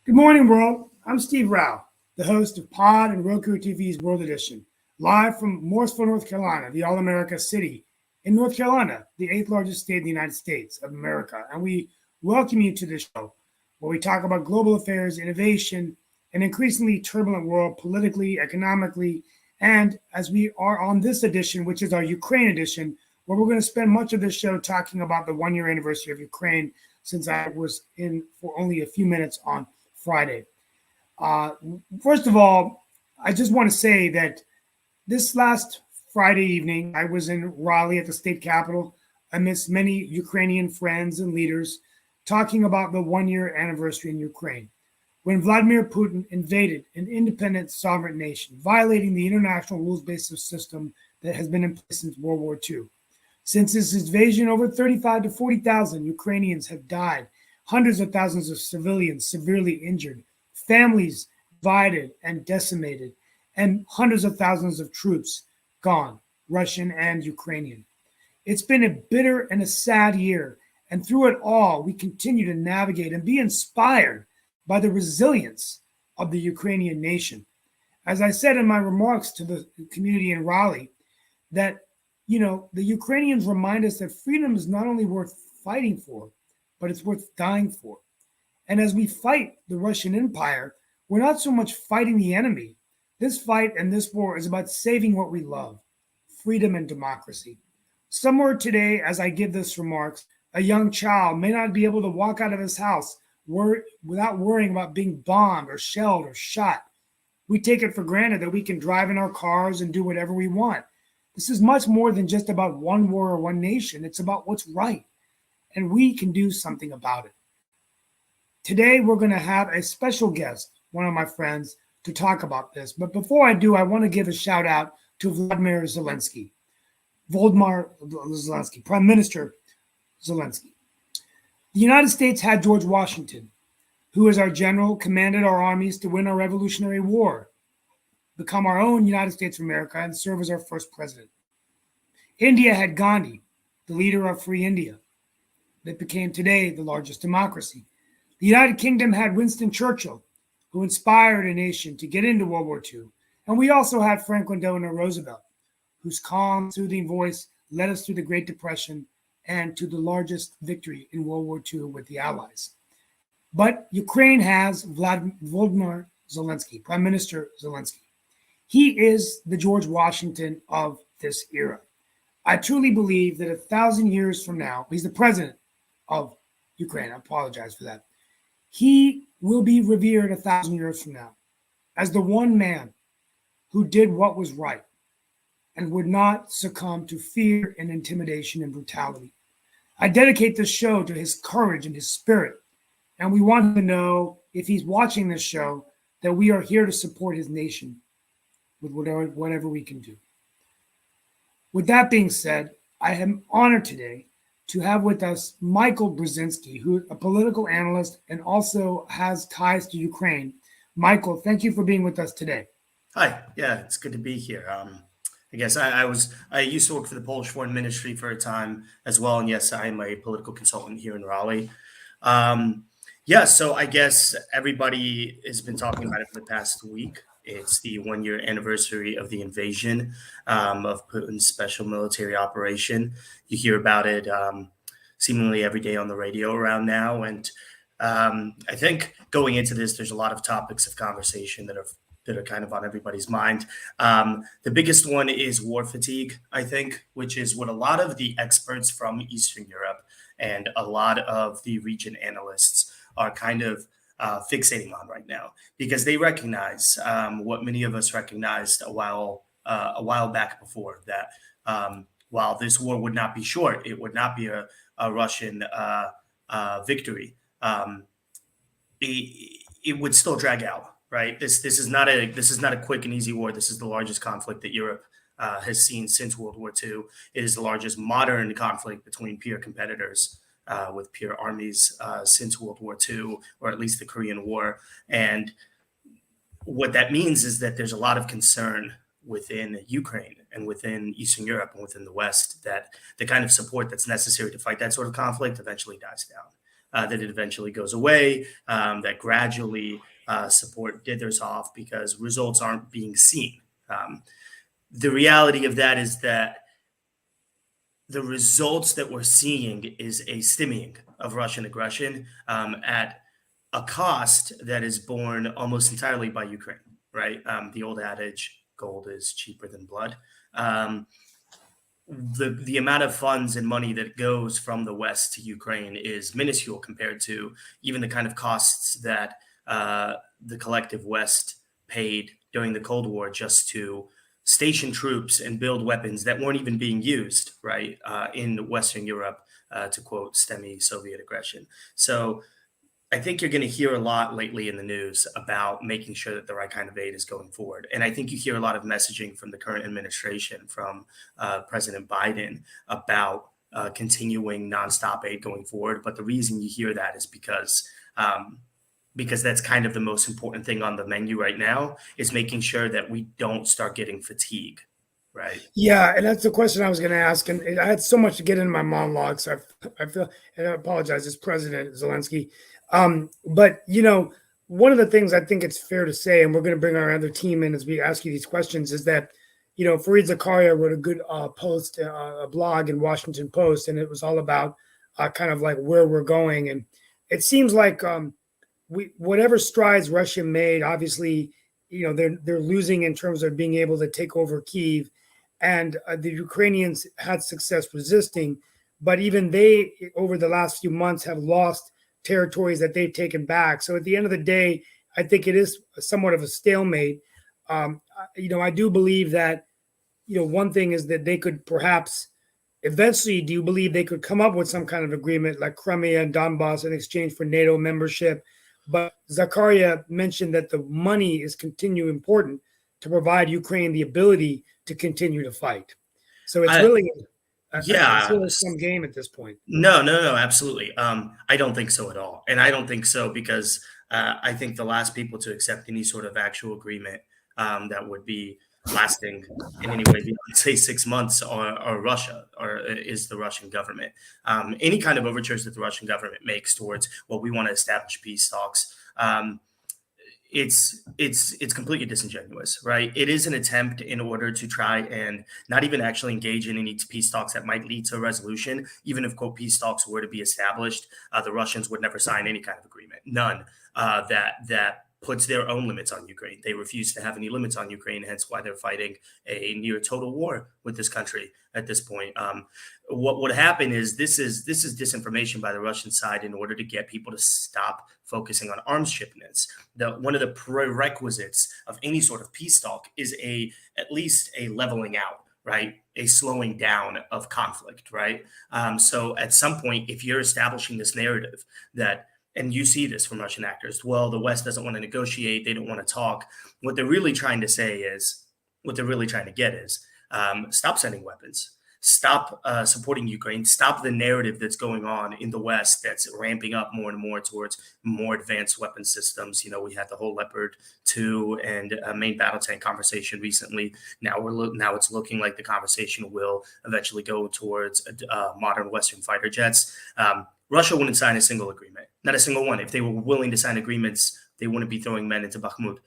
Good morning, world. I'm Steve Rao, the host of Pod and Roku TV's World Edition, live from Morrisville, North Carolina, the All-America city in North Carolina, the 8th largest state in the United States of America. And we welcome you to this show where we talk about global affairs, innovation, an increasingly turbulent world politically, economically, and as we are on this edition, which is our Ukraine edition, where we're going to spend much of this show talking about the one-year anniversary of Ukraine, since I was in for only a few minutes on Friday. First of all, I just want to say that this last Friday evening, I was in Raleigh at the state capitol amidst many Ukrainian friends and leaders talking about the one-year anniversary in Ukraine, when Vladimir Putin invaded an independent sovereign nation, violating the international rules-based system that has been in place since World War II. Since his invasion, over 35 to 40,000 Ukrainians have died, hundreds of thousands of civilians severely injured, families divided and decimated, and hundreds of thousands of troops gone, Russian and Ukrainian. It's been a bitter and a sad year, and through it all, we continue to navigate and be inspired by the resilience of the Ukrainian nation. As I said in my remarks to the community in Raleigh, that, the Ukrainians remind us that freedom is not only worth fighting for, but it's worth dying for. And as we fight the Russian Empire, we're not so much fighting the enemy. This fight and this war is about saving what we love, freedom and democracy. Somewhere today, as I give this remarks, a young child may not be able to walk out of his house without worrying about being bombed or shelled or shot. We take it for granted that we can drive in our cars and do whatever we want. This is much more than just about one war or one nation. It's about what's right. And we can do something about it. Today, we're going to have a special guest, one of my friends, to talk about this. But before I do, I want to give a shout out to Volodymyr Zelensky, Prime Minister Zelensky. The United States had George Washington, who as our general commanded our armies to win our Revolutionary War, become our own United States of America, and serve as our first president. India had Gandhi, the leader of Free India, that became today the largest democracy. The United Kingdom had Winston Churchill, who inspired a nation to get into World War II. And we also had Franklin Delano Roosevelt, whose calm, soothing voice led us through the Great Depression and to the largest victory in World War II with the Allies. But Ukraine has Volodymyr Zelensky, Prime Minister Zelensky. He is the George Washington of this era. I truly believe that 1,000 years from now, he's the president of Ukraine. I apologize for that. He will be revered 1,000 years from now as the one man who did what was right and would not succumb to fear and intimidation and brutality. I dedicate this show to his courage and his spirit. And we want to know, if he's watching this show, that we are here to support his nation with whatever we can do. With that being said, I am honored today to have with us Michael Brzezinski, who is a political analyst and also has ties to Ukraine. Michael, thank you for being with us today. Hi, yeah, it's good to be here. I guess I used to work for the Polish Foreign Ministry for a time as well, and yes, I am a political consultant here in Raleigh. So I guess everybody has been talking about it for the past week. It's the one-year anniversary of the invasion of Putin's special military operation. You hear about it seemingly every day on the radio around now. And I think going into this, there's a lot of topics of conversation that are kind of on everybody's mind. The biggest one is war fatigue, I think, which is what a lot of the experts from Eastern Europe and a lot of the region analysts are kind of fixating on right now, because they recognize what many of us recognized a while back before, that while this war would not be short, it would not be a Russian victory. It would still drag out. Right. This is not a quick and easy war. This is the largest conflict that Europe has seen since World War II. It is the largest modern conflict between peer competitors with peer armies since World War II, or at least the Korean War. And what that means is that there's a lot of concern within Ukraine and within Eastern Europe and within the West that the kind of support that's necessary to fight that sort of conflict eventually dies down, that it eventually goes away, that gradually support dithers off because results aren't being seen. The reality of that is that the results that we're seeing is a stemming of Russian aggression at a cost that is borne almost entirely by Ukraine, right? The old adage, gold is cheaper than blood. The amount of funds and money that goes from the West to Ukraine is minuscule compared to even the kind of costs that the collective West paid during the Cold War just to station troops and build weapons that weren't even being used, right, in Western Europe, to quote STEMI, Soviet aggression. So I think you're going to hear a lot lately in the news about making sure that the right kind of aid is going forward. And I think you hear a lot of messaging from the current administration, from President Biden, about continuing nonstop aid going forward. But the reason you hear that is because that's kind of the most important thing on the menu right now, is making sure that we don't start getting fatigue, right? Yeah, and that's the question I was going to ask. And I had so much to get in my monologue, so I feel, and I apologize, it's President Zelensky. But, one of the things I think it's fair to say, and we're going to bring our other team in as we ask you these questions, is that, Fareed Zakaria wrote a good post, a blog in Washington Post, and it was all about kind of like where we're going. And it seems like whatever strides Russia made, obviously, they're losing in terms of being able to take over Kyiv, and the Ukrainians had success resisting, but even they, over the last few months, have lost territories that they've taken back. So at the end of the day, I think it is somewhat of a stalemate. I do believe that, one thing is that they could perhaps eventually, do you believe they could come up with some kind of agreement like Crimea and Donbass in exchange for NATO membership? But Zakaria mentioned that the money is continually important to provide Ukraine the ability to continue to fight. So it's really some game at this point. No, absolutely. I don't think so at all. And I don't think so because I think the last people to accept any sort of actual agreement that would be lasting in any way beyond, say, 6 months are Russia, or is the Russian government. Any kind of overtures that the Russian government makes towards, well, we want to establish peace talks, it's completely disingenuous, right? It is an attempt in order to try and not even actually engage in any peace talks that might lead to a resolution. Even if, quote, peace talks were to be established, the Russians would never sign any kind of agreement, none, that puts their own limits on Ukraine. They refuse to have any limits on Ukraine, hence why they're fighting a near total war with this country at this point. What would happen is this is disinformation by the Russian side in order to get people to stop focusing on arms shipments. One of the prerequisites of any sort of peace talk is at least a leveling out, right? A slowing down of conflict, right? So at some point, if you're establishing this narrative that, and you see this from Russian actors, well, the West doesn't want to negotiate, they don't want to talk. What they're really trying to get is stop sending weapons, stop supporting Ukraine, stop the narrative that's going on in the West that's ramping up more and more towards more advanced weapon systems. We had the whole Leopard 2 and main battle tank conversation recently. Now it's looking like the conversation will eventually go towards modern Western fighter jets. Russia wouldn't sign a single agreement, not a single one. If they were willing to sign agreements, they wouldn't be throwing men into Bakhmut.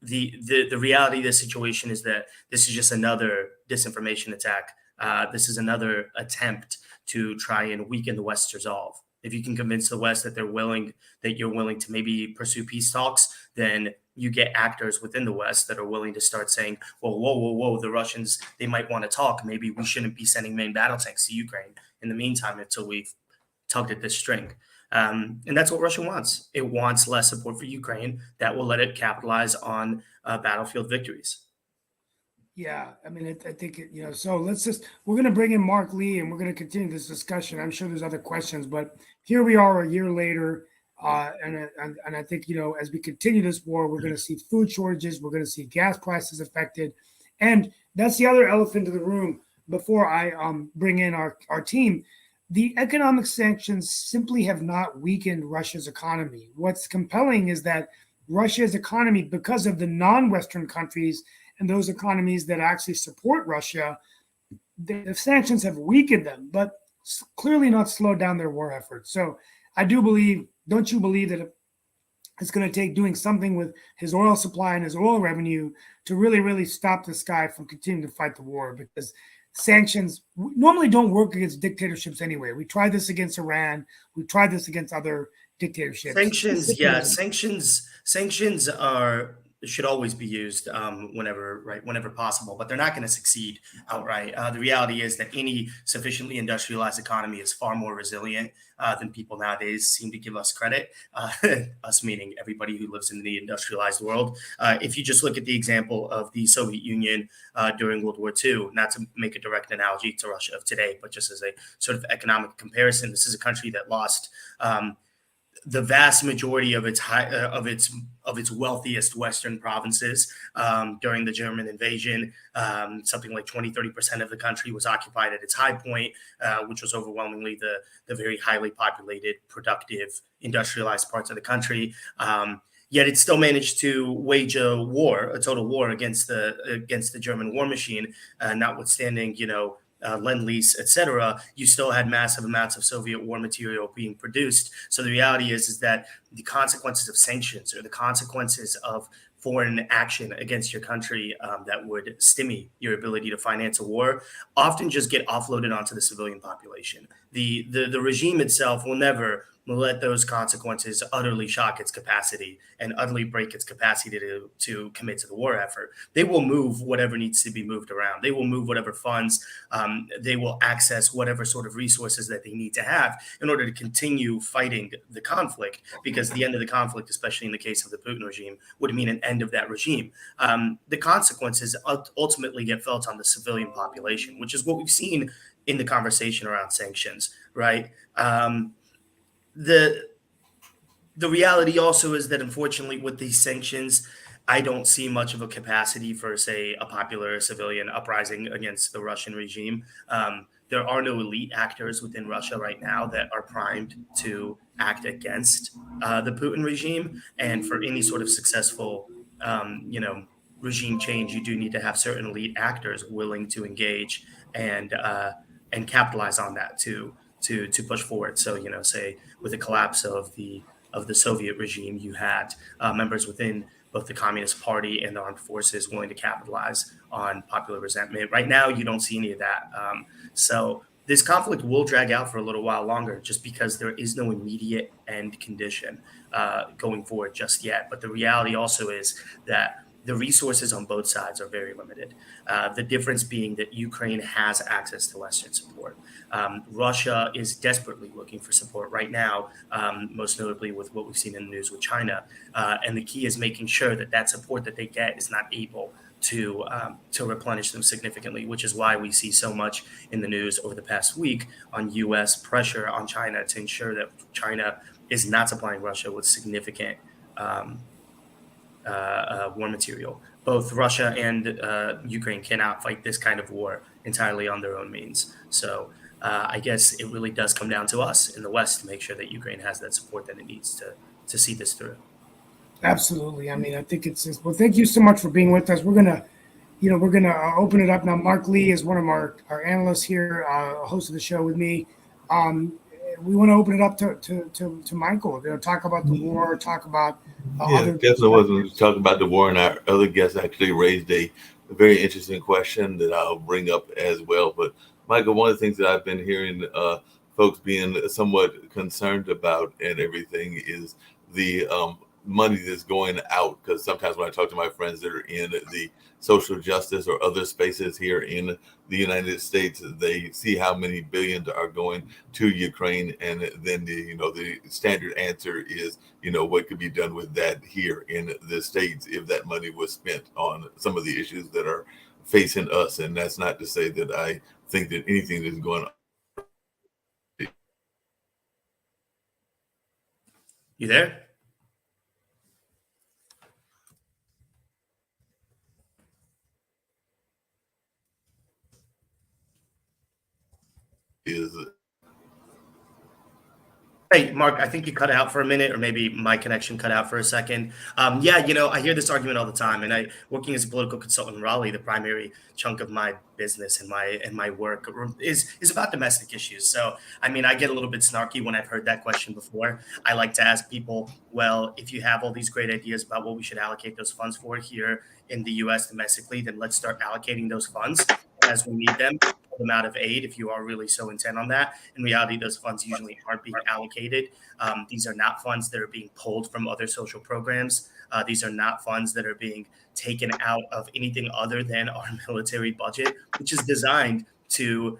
The reality of the situation is that this is just another disinformation attack. This is another attempt to try and weaken the West's resolve. If you can convince the West that you're willing to maybe pursue peace talks, then you get actors within the West that are willing to start saying, well, whoa, the Russians, they might want to talk. Maybe we shouldn't be sending main battle tanks to Ukraine in the meantime until we've tugged at this string. And that's what Russia wants. It wants less support for Ukraine that will let it capitalize on battlefield victories. Yeah, I mean, I think, so we're going to bring in Mark Lee and we're going to continue this discussion. I'm sure there's other questions, but here we are a year later. And I think, as we continue this war, we're going to see food shortages. We're going to see gas prices affected. And that's the other elephant in the room before I bring in our team. The economic sanctions simply have not weakened Russia's economy. What's compelling is that Russia's economy, because of the non-Western countries and those economies that actually support Russia, the sanctions have weakened them, but clearly not slowed down their war efforts. So I do believe, don't you believe that it's going to take doing something with his oil supply and his oil revenue to really, really stop this guy from continuing to fight the war? Because sanctions normally don't work against dictatorships anyway. We tried this against Iran. We tried this against other dictatorships. Sanctions should always be used whenever possible, but they're not going to succeed outright. The reality is that any sufficiently industrialized economy is far more resilient than people nowadays seem to give us credit, us meaning everybody who lives in the industrialized world. If you just look at the example of the Soviet Union during World War II, not to make a direct analogy to Russia of today, but just as a sort of economic comparison, this is a country that lost the vast majority of its wealthiest Western provinces during the German invasion. Something like 20-30% of the country was occupied at its high point, which was overwhelmingly the very highly populated, productive, industrialized parts of the country. Yet it still managed to wage a total war against the German war machine, notwithstanding, Lend-Lease, etc. You still had massive amounts of Soviet war material being produced. So the reality is that the consequences of sanctions or the consequences of foreign action against your country that would stymie your ability to finance a war often just get offloaded onto the civilian population. The regime itself will never let those consequences utterly shock its capacity and utterly break its capacity to commit to the war effort. They will move whatever needs to be moved around. They will move whatever funds. They will access whatever sort of resources that they need to have in order to continue fighting the conflict, because the end of the conflict, especially in the case of the Putin regime, would mean an end of that regime. The consequences ultimately get felt on the civilian population, which is what we've seen in the conversation around sanctions, right? The reality also is that, unfortunately, with these sanctions, I don't see much of a capacity for, say, a popular civilian uprising against the Russian regime. There are no elite actors within Russia right now that are primed to act against the Putin regime. And for any sort of successful, regime change, you do need to have certain elite actors willing to engage and capitalize on that to push forward. So, say with the collapse of the Soviet regime, you had members within both the Communist Party and the armed forces willing to capitalize on popular resentment. Right now, you don't see any of that. So this conflict will drag out for a little while longer just because there is no immediate end condition going forward just yet. But the reality also is that the resources on both sides are very limited. The difference being that Ukraine has access to Western support. Russia is desperately looking for support right now, most notably with what we've seen in the news with China. And the key is making sure that support that they get is not able to replenish them significantly, which is why we see so much in the news over the past week on U.S. pressure on China to ensure that China is not supplying Russia with significant war material. Both Russia and Ukraine cannot fight this kind of war entirely on their own means. So I guess it really does come down to us in the West to make sure that Ukraine has that support that it needs to see this through. Absolutely. I mean, I think well, thank you so much for being with us. We're going to open it up now. Mark Lee is one of our analysts here, host of the show with me. We want to open it up to Michael. Talk about the war, talk about definitely wasn't talking about the war, and our other guest actually raised a very interesting question that I'll bring up as well. But Michael, one of the things that I've been hearing folks being somewhat concerned about and everything is the money that's going out. Because sometimes when I talk to my friends that are in the social justice or other spaces here in the United States, they see how many billions are going to Ukraine, and then the standard answer is, what could be done with that here in the States if that money was spent on some of the issues that are facing us. And that's not to say that I think that anything is going on. You there? Is Hey, Mark, I think you cut out for a minute, or maybe my connection cut out for a second. Yeah, I hear this argument all the time, and working as a political consultant in Raleigh, the primary chunk of my business and my work is about domestic issues. So, I mean, I get a little bit snarky when I've heard that question before. I like to ask people, well, if you have all these great ideas about what we should allocate those funds for here in the U.S. domestically, then let's start allocating those funds as we need them. Them out of aid if you are really so intent on that. In reality, those funds usually aren't being allocated. These are not funds that are being pulled from other social programs. These are not funds that are being taken out of anything other than our military budget, which is designed to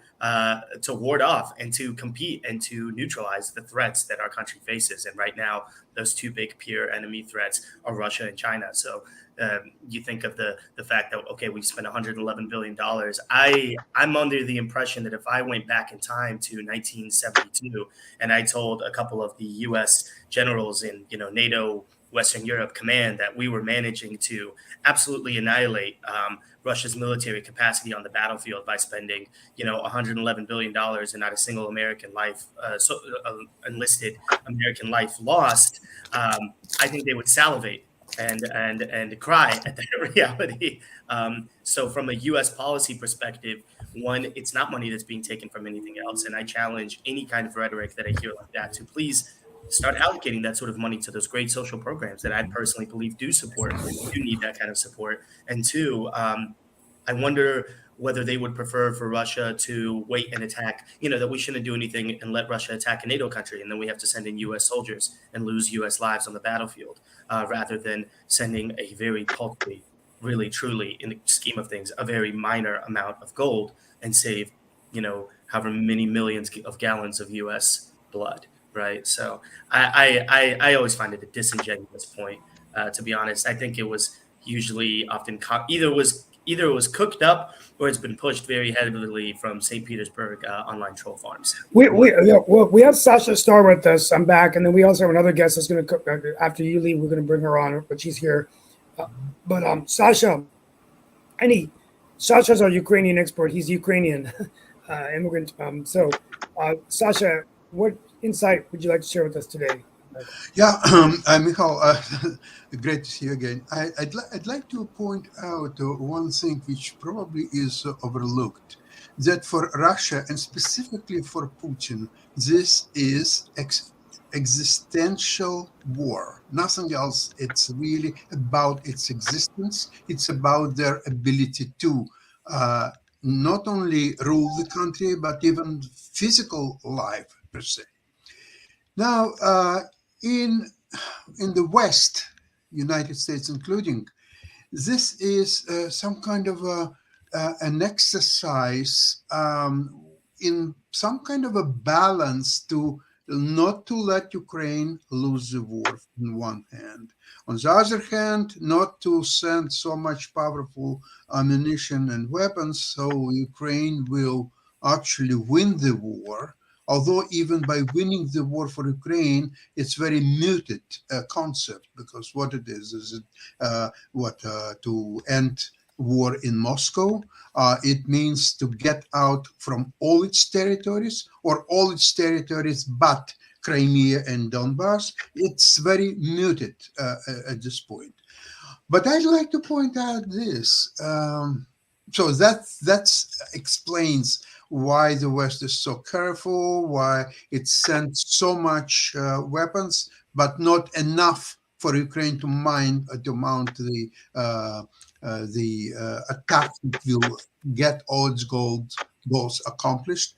ward off and to compete and to neutralize the threats that our country faces. And right now, those two big peer enemy threats are Russia and China. So you think of the fact that, okay, we spent $111 billion. I'm under the impression that if I went back in time to 1972 and I told a couple of the U.S. generals in NATO Western Europe command that we were managing to absolutely annihilate Russia's military capacity on the battlefield by spending, $111 billion and not a single American life, enlisted American life lost, I think they would salivate and cry at that reality. So from a U.S. policy perspective, one, it's not money that's being taken from anything else. And I challenge any kind of rhetoric that I hear like that to please start allocating that sort of money to those great social programs that I personally believe do need that kind of support. And two, I wonder whether they would prefer for Russia to wait and attack, that we shouldn't do anything and let Russia attack a NATO country. And then we have to send in U.S. soldiers and lose U.S. lives on the battlefield, rather than sending a very paltry, really, truly, in the scheme of things, a very minor amount of gold and save, however many millions of gallons of U.S. blood. Right. So I always find it a disingenuous point, to be honest. I think it was usually often either it was cooked up or it's been pushed very heavily from St. Petersburg online troll farms. We have Sasha Starr with us. I'm back. And then we also have another guest that's going to cook after you leave. We're going to bring her on, but she's here. But Sasha, Sasha's our Ukrainian expert. He's Ukrainian immigrant. Sasha, what insight would you like to share with us today? Yeah, Michal, great to see you again. I'd like to point out one thing which probably is overlooked, that for Russia and specifically for Putin, this is existential war. Nothing else. It's really about its existence. It's about their ability to not only rule the country, but even physical life per se. Now, in the West, United States including, this is some kind of an exercise in some kind of a balance to not to let Ukraine lose the war on one hand. On the other hand, not to send so much powerful ammunition and weapons so Ukraine will actually win the war. Although even by winning the war for Ukraine, it's very muted concept, because what it is to end war in Moscow. It means to get out from all its territories, or all its territories but Crimea and Donbass. It's very muted at this point. But I'd like to point out this. So that explains why the West is so careful, why it sent so much weapons, but not enough for Ukraine to mount the attack that will get all its goals accomplished.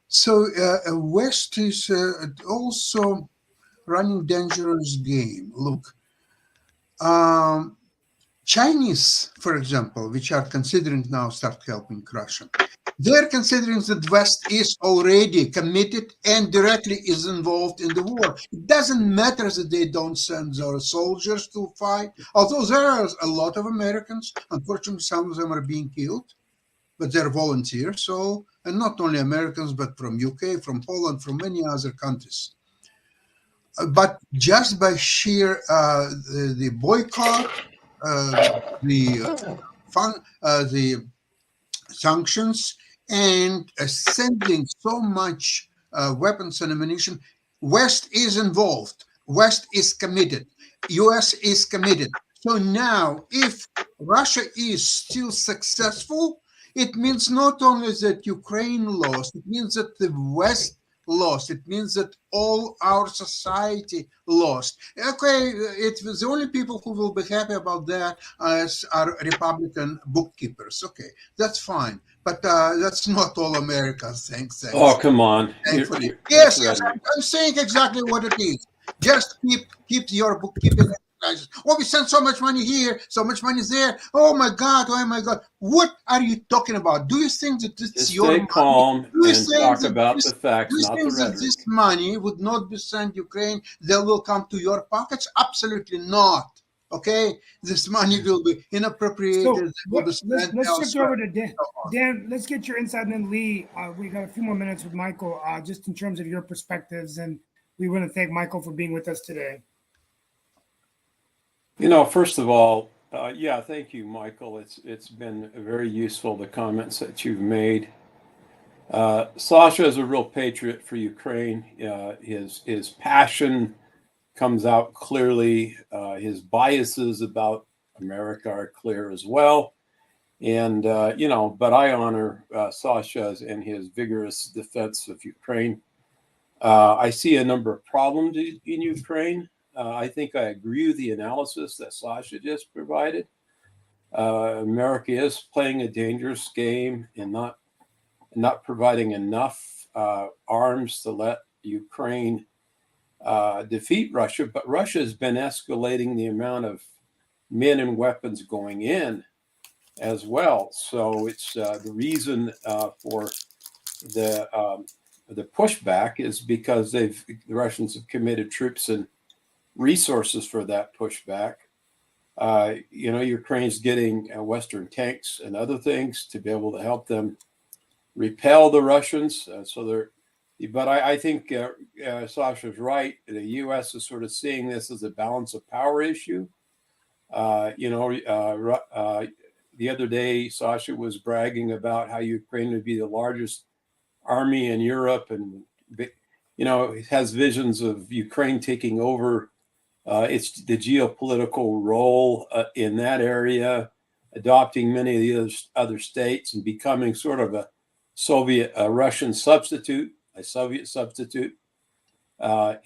So West is also running dangerous game. Look, Chinese, for example, which are considering now start helping Russia, they're considering that West is already committed and directly is involved in the war. It doesn't matter that they don't send their soldiers to fight, although there are a lot of Americans. Unfortunately, some of them are being killed, but they're volunteers. So, and not only Americans, but from UK, from Poland, from many other countries. But just by sheer the boycott, the sanctions, and sending so much weapons and ammunition, West is involved. West is committed. US is committed. So now, if Russia is still successful, it means not only that Ukraine lost, it means that the West lost. It means that all our society lost. Okay, it was the only people who will be happy about that are Republican bookkeepers. Okay, that's fine. But that's not all America. Thanks. Oh, come on. Thankfully. Yes, I'm saying exactly what it is. Just keep your bookkeeping exercises. Oh, we send so much money here, so much money there. Oh my God! What are you talking about? Do you think that it's Just your stay money? calm Do you and think talk that about this- the facts, Do you not the think that rhetoric. this money would not be sent Ukraine? They will come to your pockets? Absolutely not. Okay, this money will be inappropriated. So it will be let's spent shift elsewhere. over to Dan. Dan, let's get your insight, and then Lee. We got a few more minutes with Michael, just in terms of your perspectives, and we want to thank Michael for being with us today. First of all, thank you, Michael. It's been very useful, the comments that you've made. Sasha is a real patriot for Ukraine. His passion comes out clearly. His biases about America are clear as well. And, but I honor Sasha's and his vigorous defense of Ukraine. I see a number of problems in Ukraine. I think I agree with the analysis that Sasha just provided. America is playing a dangerous game and not providing enough arms to let Ukraine defeat Russia. But Russia has been escalating the amount of men and weapons going in as well. So it's the reason for the pushback is because the Russians have committed troops and resources for that pushback. Ukraine's getting Western tanks and other things to be able to help them repel the Russians. But I think Sasha's right. The U.S. is sort of seeing this as a balance of power issue. The other day, Sasha was bragging about how Ukraine would be the largest army in Europe, and has visions of Ukraine taking over it's the geopolitical role in that area, adopting many of the other states and becoming sort of a Russian substitute, a Soviet substitute. I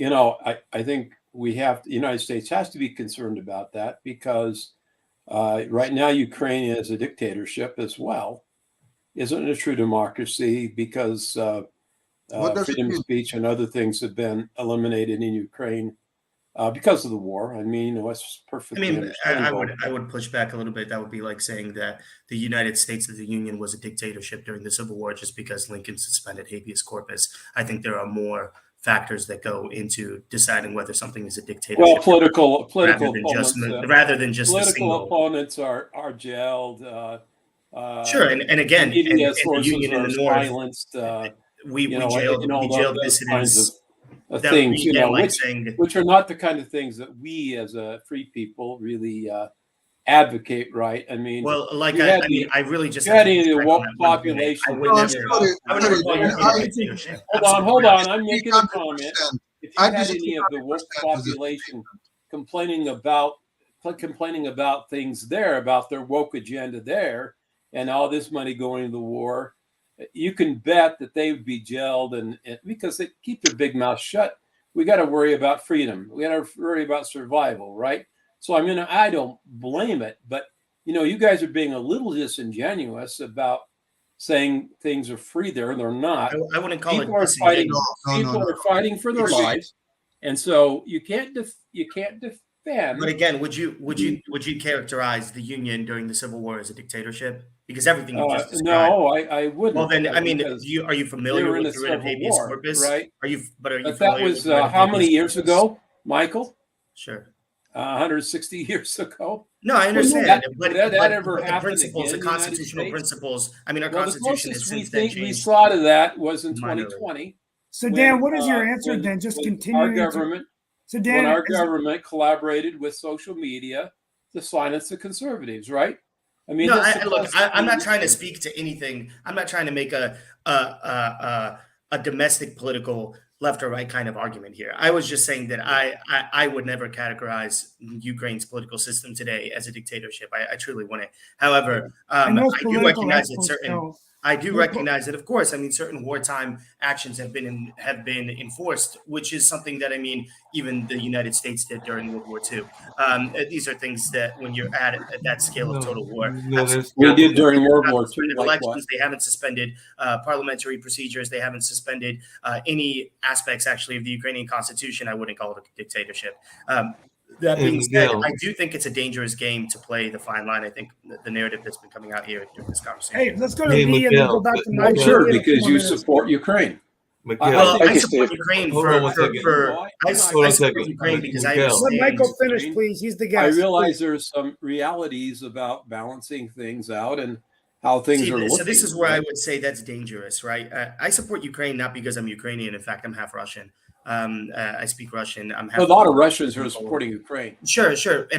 think the United States has to be concerned about that because right now Ukraine is a dictatorship as well. Isn't a true democracy because freedom of speech and other things have been eliminated in Ukraine because of the war. I mean, it's perfectly understandable. I would push back a little bit. That would be like saying that the United States of the Union was a dictatorship during the Civil War just because Lincoln suspended habeas corpus. I think there are more factors that go into deciding whether something is a dictatorship. Well, political rather than just political opponents are jailed. Sure, and again, media sources the Union in the North, silenced. We jailed dissidents. Things, which are not the kind of things that we as a free people really advocate, right? I mean, well, I really just had any woke population. Hold on, I'm making a comment. If you had any of the woke population complaining about things there, about their woke agenda there, and all this money going to the war, you can bet that they would be jailed, and because they keep their big mouth shut. We got to worry about freedom. We got to worry about survival, right? So I don't blame it, but you guys are being a little disingenuous about saying things are free there. They're not. I wouldn't call people it. Are fighting. People are fighting for their lives, and so you can't fan. But again, would you characterize the Union during the Civil War as a dictatorship? Because everything you just described. No, I wouldn't. Well, then, I mean, because are you they familiar were in with a the writ of civil habeas war, corpus? right? Are you But that familiar was with the writ of how many habeas years corpus? ago, Michael? Sure. 160 years ago. No, I understand, that- but, that but, ever but the happen principles, again the in the United constitutional States? principles. I mean, our Well, the constitution has closest we since then think we changed. saw to that was in minorly. 2020. So when, Dan, what is your answer when- then? Just when continuing. Our government, So when Dan, our government collaborated with social media to silence the conservatives, right? I mean, No, that's the look, I'm not trying to concept. speak to anything. I'm not trying to make a domestic political left or right kind of argument here. I was just saying that I would never categorize Ukraine's political system today as a dictatorship. I truly wouldn't. However, and I most do political recognize that experts certain. don't. I do Well, recognize that, of course. I mean, certain wartime actions have been enforced, which is something that I mean, even the United States did during World War II. These are things that, when you're at that scale of total war, We did during World War II. suspended Like what? elections. They haven't suspended parliamentary procedures. They haven't suspended any aspects, actually, of the Ukrainian constitution. I wouldn't call it a dictatorship. That being said, Miguel. I do think it's a dangerous game to play the fine line. I think the narrative that's been coming out here during this conversation. Hey, let's go to Hey, V and then go Miguel, back to Miguel. Mike. Sure, We have because 4 you minutes. support Ukraine. Miguel, Well, Thank I you, support Steve. Ukraine Hold on one second. No, I Hold support on a Ukraine second. because I Miguel. Let understand. Michael finish, please. He's the I guest. realize there's some realities about balancing things out and how things are looking. So this is where I right? would say that's dangerous, right? I support Ukraine not because I'm Ukrainian. In fact, I'm half Russian. I speak Russian. I'm half. A lot of Russians are supporting Ukraine. Sure.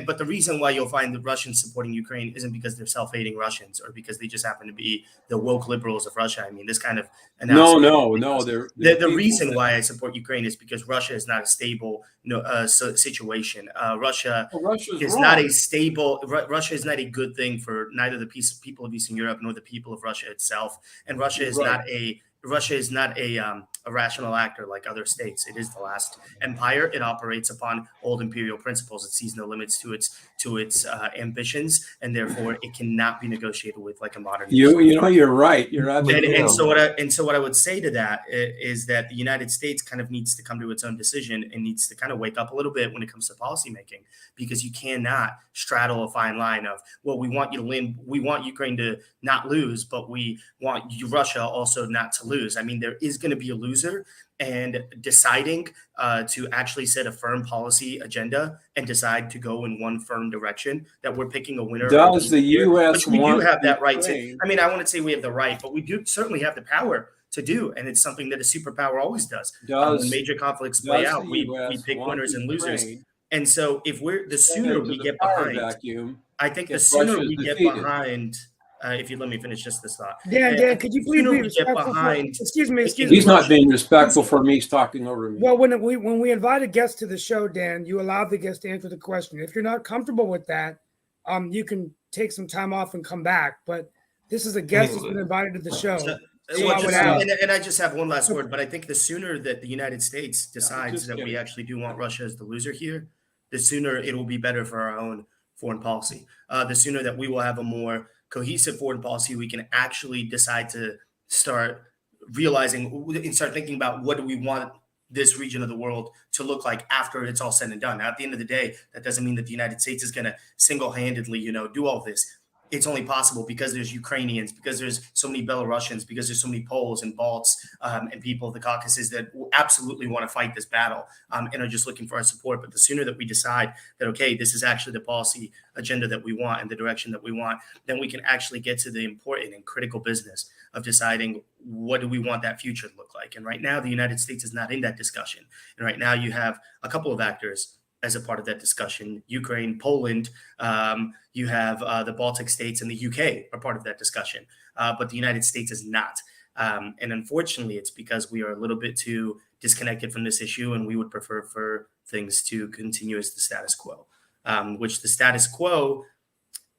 But the reason why you'll find the Russians supporting Ukraine isn't because they're self-hating Russians or because they just happen to be the woke liberals of Russia. I mean, this kind of No. analysis. They're The people reason that- why I support Ukraine is because Russia is not a stable situation. Russia Well, Russia's is wrong. not a stable. Russia is not a good thing for neither the people of Eastern Europe nor the people of Russia itself. And Russia is not a rational actor like other states. It is the last empire. It operates upon old imperial principles. It sees no limits to its ambitions, and therefore it cannot be negotiated with like a modern. You know, you're right. You're absolutely And right. so what I would say to that is that the United States kind of needs to come to its own decision and needs to kind of wake up a little bit when it comes to policymaking, because you cannot straddle a fine line of, well, we want you to win, we want Ukraine to not lose, but we want Russia also not to lose. I mean, there is going to be a loser, and deciding to actually set a firm policy agenda and decide to go in one firm direction, that we're picking a winner. Does the U.S. Which we do want have that right to. Ukraine? I mean, I wouldn't say we have the right, but we do certainly have the power to do, and it's something that a superpower always does. When Does major conflicts play does out, the we US pick want winners and losers. Ukraine And so, if we're the sent sooner into we the get power behind, vacuum? I think the if sooner Russia's we get defeated? behind. If you let me finish just this thought. Dan, could you please sooner be we get respectful? behind- Excuse me. He's not being respectful for me. He's talking over me. Well, when we invite a guest to the show, Dan, you allow the guest to answer the question. If you're not comfortable with that, you can take some time off and come back. But this is a guest that's been invited to the show. So, So well, I would just- ask- and I just have one last word, but I think the sooner that the United States decides just that we kidding. actually do want Russia as the loser here, the sooner it will be better for our own foreign policy. The sooner that we will have a more cohesive foreign policy, we can actually decide to start realizing and start thinking about what do we want this region of the world to look like after it's all said and done. Now, at the end of the day, that doesn't mean that the United States is going to single-handedly, do all this. It's only possible because there's Ukrainians, because there's so many Belarusians, because there's so many Poles and Balts and people of the Caucasus that absolutely want to fight this battle and are just looking for our support. But the sooner that we decide that, okay, this is actually the policy agenda that we want and the direction that we want, then we can actually get to the important and critical business of deciding what do we want that future to look like. And right now, the United States is not in that discussion. And right now you have a couple of actors as a part of that discussion. Ukraine, Poland, you have the Baltic states, and the UK are part of that discussion. But the United States is not. And unfortunately, it's because we are a little bit too disconnected from this issue, and we would prefer for things to continue as the status quo, which the status quo,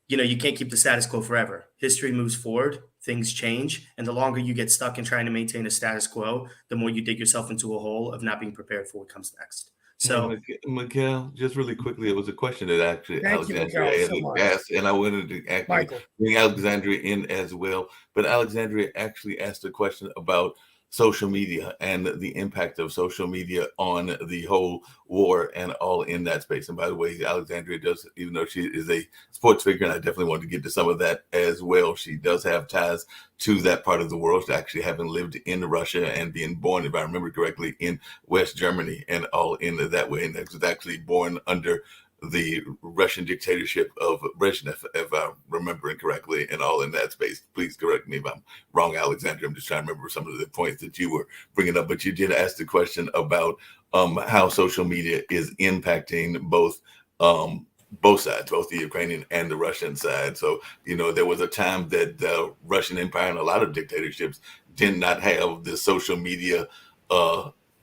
you can't keep the status quo forever. History moves forward, things change, and the longer you get stuck in trying to maintain a status quo, the more you dig yourself into a hole of not being prepared for what comes next. So, Miguel, just really quickly, it was a question that actually Thank you, Alexandria Miguel, so had much. asked, and I wanted to actually Michael. bring Alexandria in as well. But Alexandria actually asked a question about social media and the impact of social media on the whole war and all in that space. And by the way, Alexandria does, even though she is a sports figure, and I definitely want to get to some of that as well, she does have ties to that part of the world, actually having lived in Russia and being born, if I remember correctly, in West Germany and all in that way. And was actually born under the Russian dictatorship of Brezhnev, if I'm remembering correctly, and all in that space. Please correct me if I'm wrong, Alexandra. I'm just trying to remember some of the points that you were bringing up, but you did ask the question about how social media is impacting both sides, both the Ukrainian and the Russian side. So, there was a time that the Russian Empire and a lot of dictatorships did not have the social media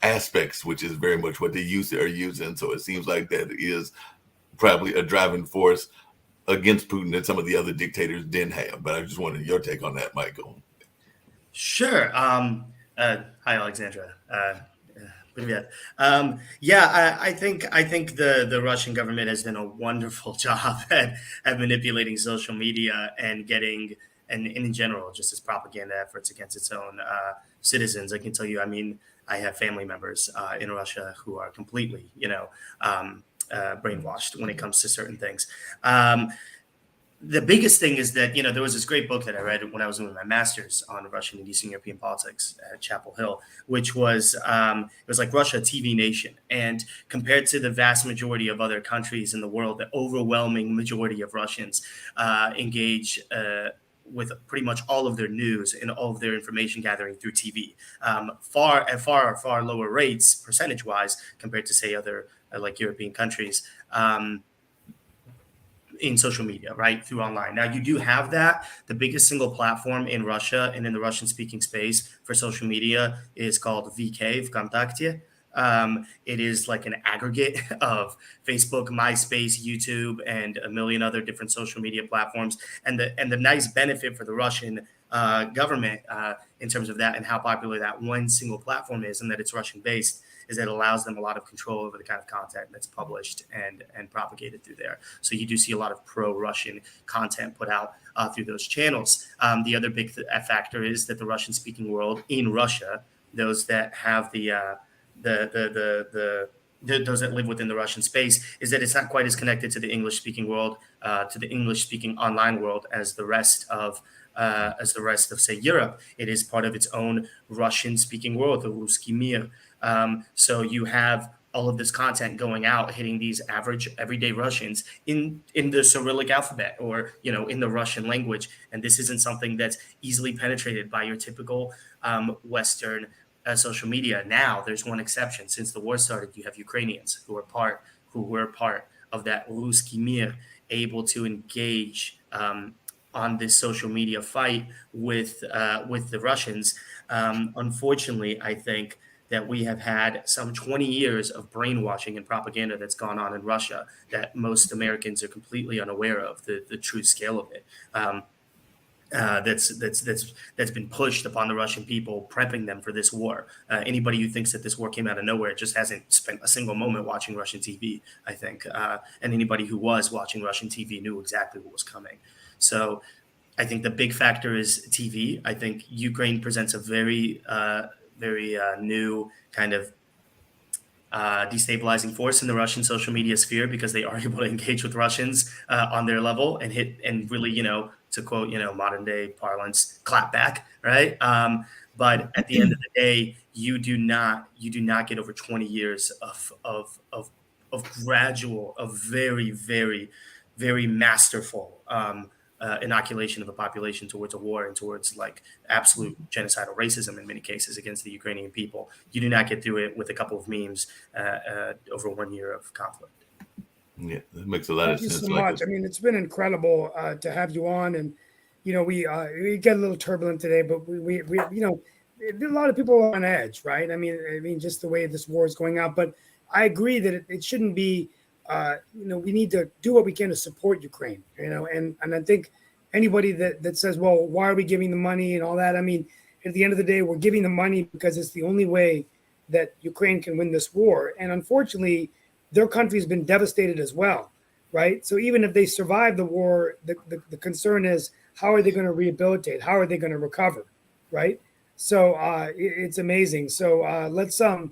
aspects, which is very much what they are using. So it seems like that is probably a driving force against Putin that some of the other dictators didn't have. But I just wanted your take on that, Michael. Sure. Hi, Alexandra. Привет. I think the Russian government has done a wonderful job at manipulating social media and getting, and in general, just as propaganda efforts against its own citizens. I can tell you, I mean, I have family members in Russia who are completely, brainwashed when it comes to certain things. The biggest thing is that, there was this great book that I read when I was doing my master's on Russian and Eastern European politics at Chapel Hill, which was, it was like Russia, TV nation. And compared to the vast majority of other countries in the world, the overwhelming majority of Russians engage with pretty much all of their news and all of their information gathering through TV, far lower rates percentage wise compared to, say, other like European countries. In social media, right, through online. Now, you do have that. The biggest single platform in Russia and in the Russian-speaking space for social media is called VK, Vkontakte. It is like an aggregate of Facebook, MySpace, YouTube, and a million other different social media platforms. And the nice benefit for the Russian government in terms of that and how popular that one single platform is, and that it's Russian-based, is that it allows them a lot of control over the kind of content that's published and propagated through there. So you do see a lot of pro-Russian content put out through those channels. The other big factor is that the Russian-speaking world in Russia, those that have those that live within the Russian space, is that it's not quite as connected to the English-speaking world, to the English-speaking online world as the rest of say Europe. It is part of its own Russian-speaking world, the Ruski Mir. So you have all of this content going out, hitting these average everyday Russians in the Cyrillic alphabet or, in the Russian language. And this isn't something that's easily penetrated by your typical Western social media. Now, there's one exception. Since the war started, you have Ukrainians who were part of that Ruski Mir, able to engage on this social media fight with the Russians. Unfortunately, I think that we have had some 20 years of brainwashing and propaganda that's gone on in Russia that most Americans are completely unaware of the true scale of it. That's been pushed upon the Russian people, prepping them for this war. Anybody who thinks that this war came out of nowhere just hasn't spent a single moment watching Russian TV, I think. And anybody who was watching Russian TV knew exactly what was coming. So I think the big factor is TV. I think Ukraine presents a very new kind of destabilizing force in the Russian social media sphere, because they are able to engage with Russians on their level and hit and really, to quote, modern day parlance, clap back, right? But at the end of the day, you do not get over 20 years of gradual, of very, very, very masterful inoculation of a population towards a war and towards like absolute genocidal racism in many cases against the Ukrainian people. You do not get through it with a couple of memes over 1 year of conflict. Yeah, that makes a lot of sense. Thank you so much. I mean, it's been incredible to have you on, and we get a little turbulent today, but we a lot of people are on edge, right? I mean, just the way this war is going out. But I agree that it shouldn't be. We need to do what we can to support Ukraine, and I think anybody that says, well, why are we giving the money and all that? I mean, at the end of the day, we're giving the money because it's the only way that Ukraine can win this war. And unfortunately, their country has been devastated as well, right? So even if they survive the war, the concern is, how are they going to rehabilitate? How are they going to recover, right? So it's amazing. So let's Yeah,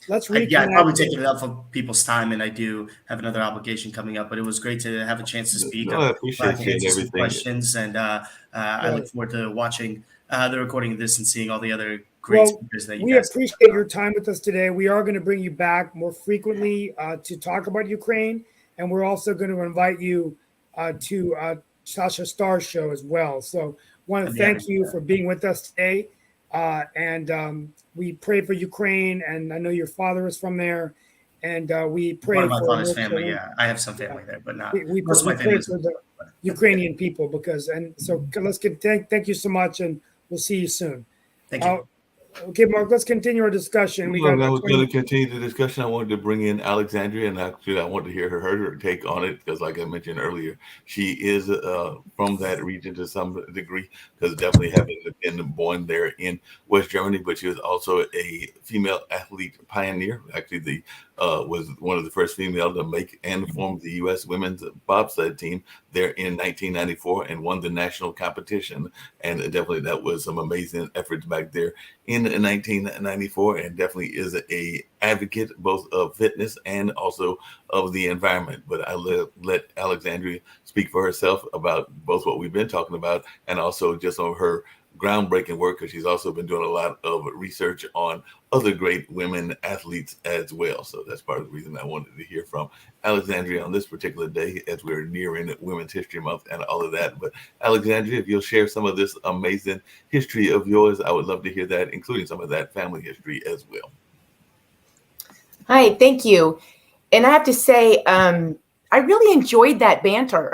I'd probably reconnect. taking enough of people's time, and I do have another obligation coming up. But it was great to have a chance to speak. No, I'm I glad appreciate to you and answer some everything. questions, and I look forward to watching the recording of this and seeing all the other great Well, speakers that you we guys. appreciate your time with us today. We are going to bring you back more frequently to talk about Ukraine, and we're also going to invite you to Sasha Star's show as well. So, want to I'd be happy thank to you do for being with us today, and we pray for Ukraine. And I know your father is from there, and we that. Part pray of my for father's North family, Carolina. yeah, I have some Yeah. family there, but not We most of my pray family is. for the Ukrainian people because, and so let's get thank you so much, and we'll see you soon. Thank you. Okay, Mark, let's continue our discussion. We got Well, I about was going 20. to continue the discussion. I wanted to bring in Alexandria, and actually, I wanted to hear her take on it because, like I mentioned earlier, she is from that region to some degree, because definitely having been born there in West Germany, but she was also a female athlete pioneer. Actually, the was one of the first female to make and form the U.S. women's bobsled team there in 1994 and won the national competition. And definitely, that was some amazing efforts back there in 1994, and definitely is a advocate both of fitness and also of the environment. But I let Alexandria speak for herself about both what we've been talking about and also just on her groundbreaking work, because she's also been doing a lot of research on other great women athletes as well. So that's part of the reason I wanted to hear from Alexandria on this particular day as we're nearing Women's History Month and all of that. But Alexandria, if you'll share some of this amazing history of yours, I would love to hear that, including some of that family history as well. Hi, thank you. And I have to say, I really enjoyed that banter.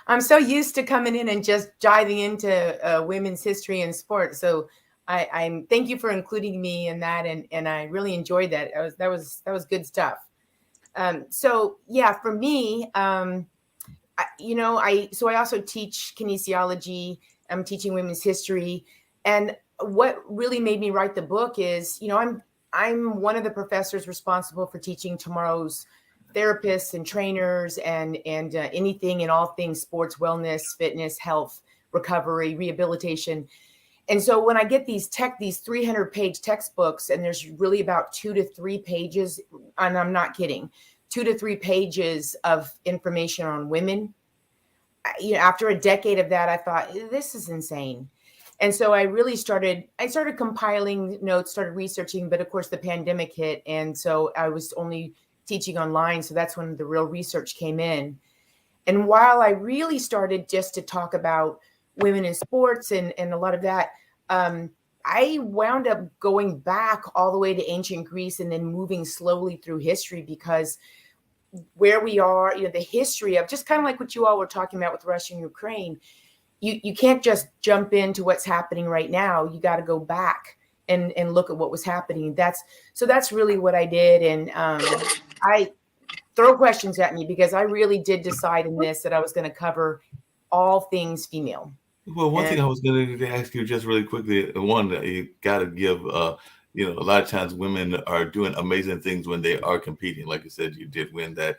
I'm so used to coming in and just diving into women's history and sport. So I'm thank you for including me in that, and I really enjoyed that. That was good stuff. So yeah, for me, I also teach kinesiology. I'm teaching women's history, and what really made me write the book is, I'm one of the professors responsible for teaching tomorrow's therapists and trainers and anything and all things sports, wellness, fitness, health, recovery, rehabilitation. And so when I get these 300-page textbooks, and there's really about 2 to 3 pages, and I'm not kidding, 2 to 3 pages of information on women. After a decade of that, I thought, this is insane. And so I started compiling notes, started researching, but of course the pandemic hit. And so I was only teaching online. So that's when the real research came in. And while I really started just to talk about women in sports and a lot of that, I wound up going back all the way to ancient Greece and then moving slowly through history, because where we are, the history of just kind of like what you all were talking about with Russia and Ukraine, you can't just jump into what's happening right now. You got to go back and look at what was happening. That's really what I did. And I throw questions at me, because I really did decide in this that I was going to cover all things female. Well, one thing I was going to ask you just really quickly, one, you got to give, a lot of times women are doing amazing things when they are competing. Like you said, you did win that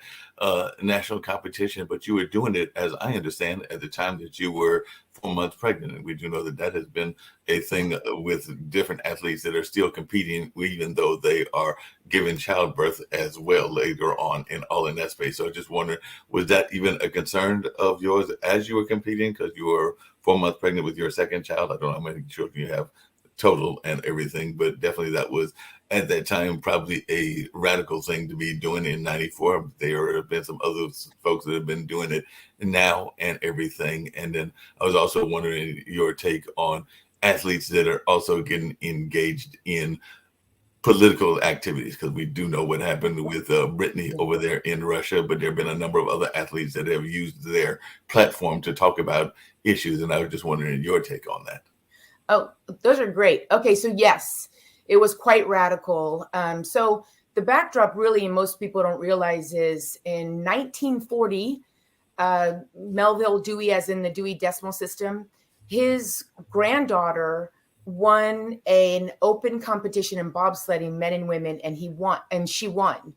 national competition, but you were doing it, as I understand, at the time that you were 4 months pregnant. And we do know that has been a thing with different athletes that are still competing, even though they are giving childbirth as well later on in that space. So I just wonder, was that even a concern of yours as you were competing, because you were 4 months pregnant with your second child? I don't know how many children you have total and everything, but definitely that was at that time probably a radical thing to be doing in 94. There have been some other folks that have been doing it now and everything. And then I was also wondering your take on athletes that are also getting engaged in political activities, because we do know what happened with Brittany over there in Russia, but there have been a number of other athletes that have used their platform to talk about issues. And I was just wondering your take on that. Oh, those are great. Okay, so yes, it was quite radical. So the backdrop really, and most people don't realize, is in 1940, Melville Dewey, as in the Dewey Decimal System, his granddaughter won an open competition in bobsledding, men and women, and she won.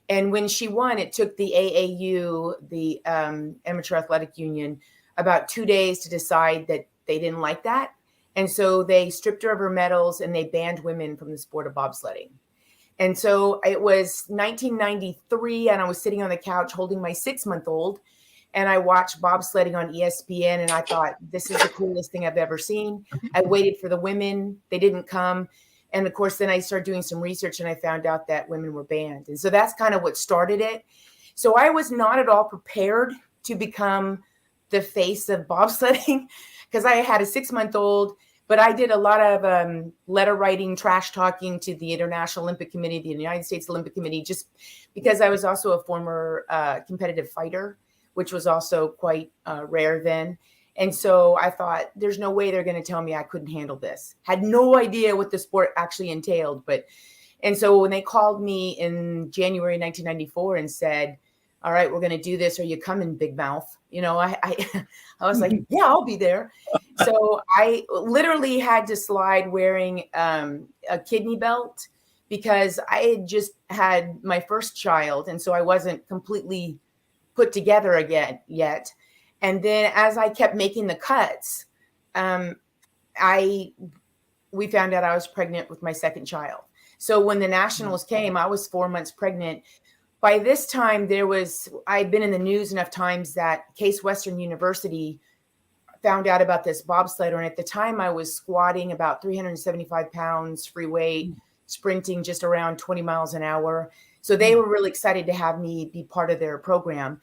And when she won, it took the AAU, the Amateur Athletic Union, about 2 days to decide that they didn't like that. And so they stripped her of her medals and they banned women from the sport of bobsledding. And so it was 1993, and I was sitting on the couch holding my 6-month-old, and I watched bobsledding on ESPN, and I thought, this is the coolest thing I've ever seen. I waited for the women. They didn't come. And of course, then I started doing some research, and I found out that women were banned. And so that's kind of what started it. So I was not at all prepared to become the face of bobsledding because I had a 6-month-old. But I did a lot of letter writing, trash talking to the International Olympic Committee, the United States Olympic Committee, just because I was also a former competitive fighter, which was also quite rare then. And so I thought, there's no way they're going to tell me I couldn't handle this. Had no idea what the sport actually entailed. And so when they called me in January 1994 and said, all right, we're going to do this. Are you coming, big mouth? You know, I was like, yeah, I'll be there. So I literally had to slide wearing a kidney belt because I had just had my first child. And so I wasn't completely put together again yet. And then as I kept making the cuts, we found out I was pregnant with my second child. So when the nationals came, I was 4 months pregnant. By this time, I'd been in the news enough times that Case Western University found out about this bobsledder. And at the time, I was squatting about 375 pounds, free weight, sprinting just around 20 miles an hour. So they were really excited to have me be part of their program.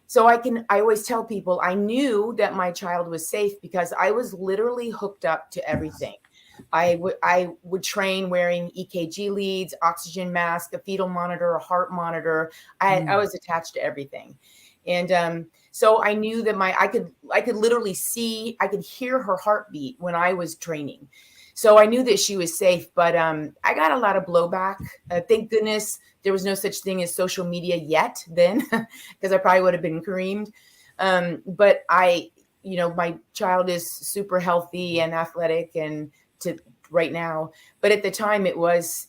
So I always tell people I knew that my child was safe because I was literally hooked up to everything. I would train wearing EKG leads, oxygen mask, a fetal monitor, a heart monitor. I was attached to everything. And so I knew that I could literally see, I could hear her heartbeat when I was training. So I knew that she was safe, but I got a lot of blowback. Thank goodness there was no such thing as social media yet then, because I probably would have been creamed. But my child is super healthy and athletic and to right now, but at the time it was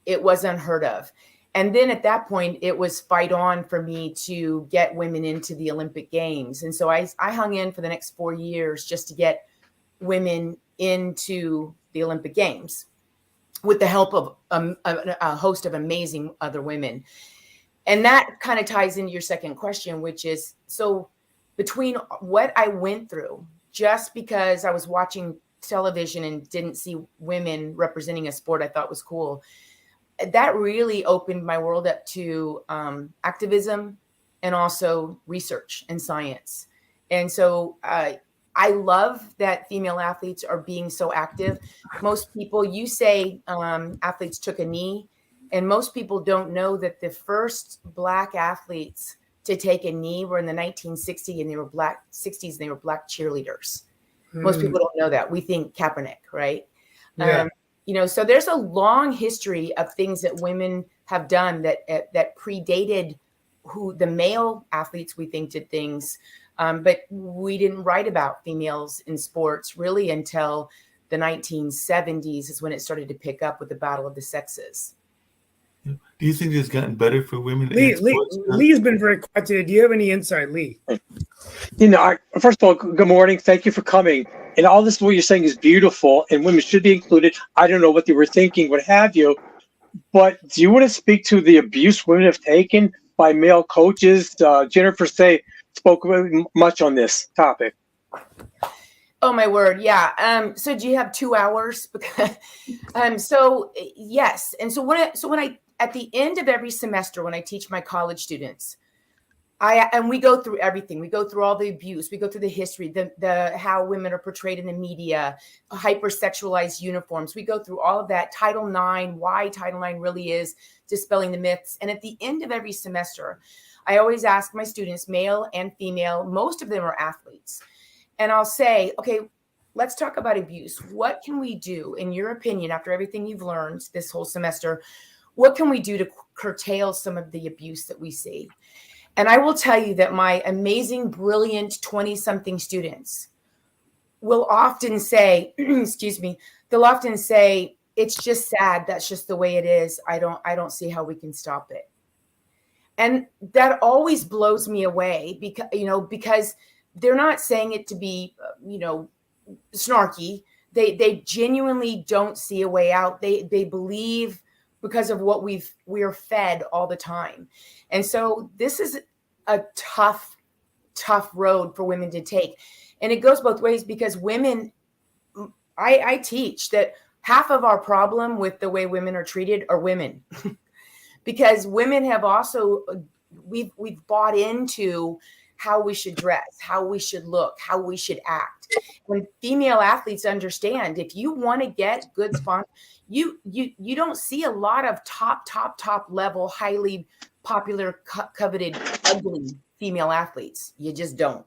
unheard of. And then at that point it was fight on for me to get women into the Olympic Games. And so I hung in for the next 4 years just to get women into the Olympic Games with the help of a host of amazing other women. And that kind of ties into your second question, which is, so between what I went through just because I was watching television and didn't see women representing a sport I thought was cool, that really opened my world up to activism and also research and science. And so I love that female athletes are being so active. Most people, you say athletes took a knee, and most people don't know that the first Black athletes to take a knee were in the 1960s, and they were Black cheerleaders. Most people don't know that. We think Kaepernick, right? Yeah. So there's a long history of things that women have done that predated who the male athletes we think did things. But we didn't write about females in sports really until the 1970s is when it started to pick up with the Battle of the Sexes. Do you think it's gotten better for women? Lee's been very quiet today. Do you have any insight, Lee? First of all, good morning. Thank you for coming. And all this, what you're saying is beautiful, and women should be included. I don't know what they were thinking, what have you. But do you want to speak to the abuse women have taken by male coaches? Jennifer spoke much on this topic. Oh my word. Yeah. So do you have 2 hours? So yes. And so when I, at the end of every semester, when I teach my college students, we go through everything. We go through all the abuse. We go through the history, the how women are portrayed in the media, hypersexualized uniforms. We go through all of that. Title IX, why Title IX really is dispelling the myths. And at the end of every semester, I always ask my students, male and female, most of them are athletes. And I'll say, okay, let's talk about abuse. What can we do, in your opinion, after everything you've learned this whole semester, what can we do to curtail some of the abuse that we see? And I will tell you that my amazing, brilliant 20-something students will often say, they'll often say, it's just sad. That's just the way it is. I don't see how we can stop it. And that always blows me away because they're not saying it to be, snarky. They genuinely don't see a way out. They believe because of what we are fed all the time. And so this is a tough road for women to take. And it goes both ways, because women, I teach that half of our problem with the way women are treated are women. Because women have also, we've bought into how we should dress, how we should look, how we should act. When female athletes understand, if you want to get good sponsors, you don't see a lot of top level, highly popular, coveted, ugly female athletes. You just don't.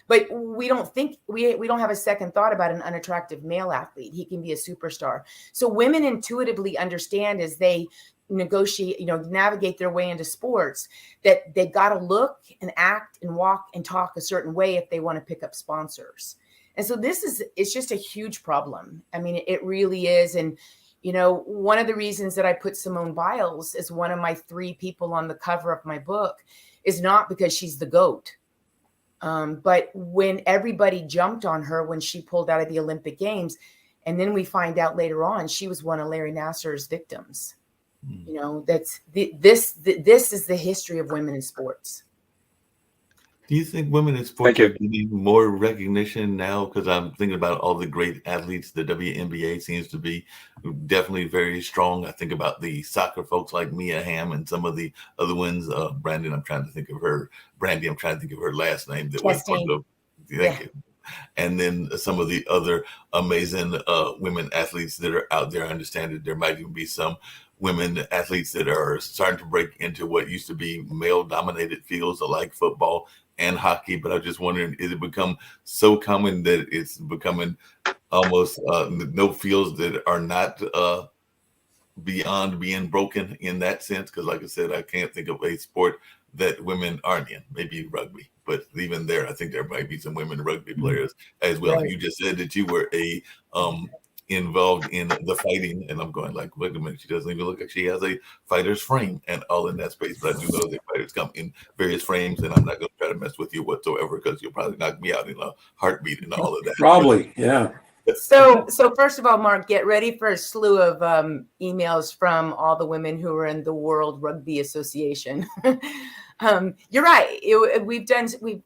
But we don't think, we don't have a second thought about an unattractive male athlete. He can be a superstar. So women intuitively understand, as they negotiate, navigate their way into sports, that they got to look and act and walk and talk a certain way if they want to pick up sponsors. And so it's just a huge problem. I mean, it really is. And, one of the reasons that I put Simone Biles as one of my 3 people on the cover of my book is not because she's the GOAT. But when everybody jumped on her when she pulled out of the Olympic Games, and then we find out later on she was one of Larry Nassar's victims. That's this is the history of women in sports. Do you think women in sports are getting more recognition now? Because I'm thinking about all the great athletes. The WNBA seems to be definitely very strong. I think about the soccer folks like Mia Hamm and some of the other ones. Brandy, I'm trying to think of her last name. Thank you. And then some of the other amazing women athletes that are out there. I understand that there might even be some women athletes that are starting to break into what used to be male-dominated fields like football and hockey. But I'm just wondering, is it become so common that it's becoming almost no fields that are not beyond being broken in that sense? Because like I said, I can't think of a sport that women aren't in, maybe rugby. But even there, I think there might be some women rugby players as well. Right. You just said that you were involved in the fighting, and I'm going like, wait a minute, she doesn't even look like she has a fighter's frame and all in that space. But I do know that fighters come in various frames, and I'm not going to try to mess with you whatsoever, because you'll probably knock me out in a heartbeat and all of that. Probably, yeah. So first of all, Mark, get ready for a slew of emails from all the women who are in the World Rugby Association. You're right.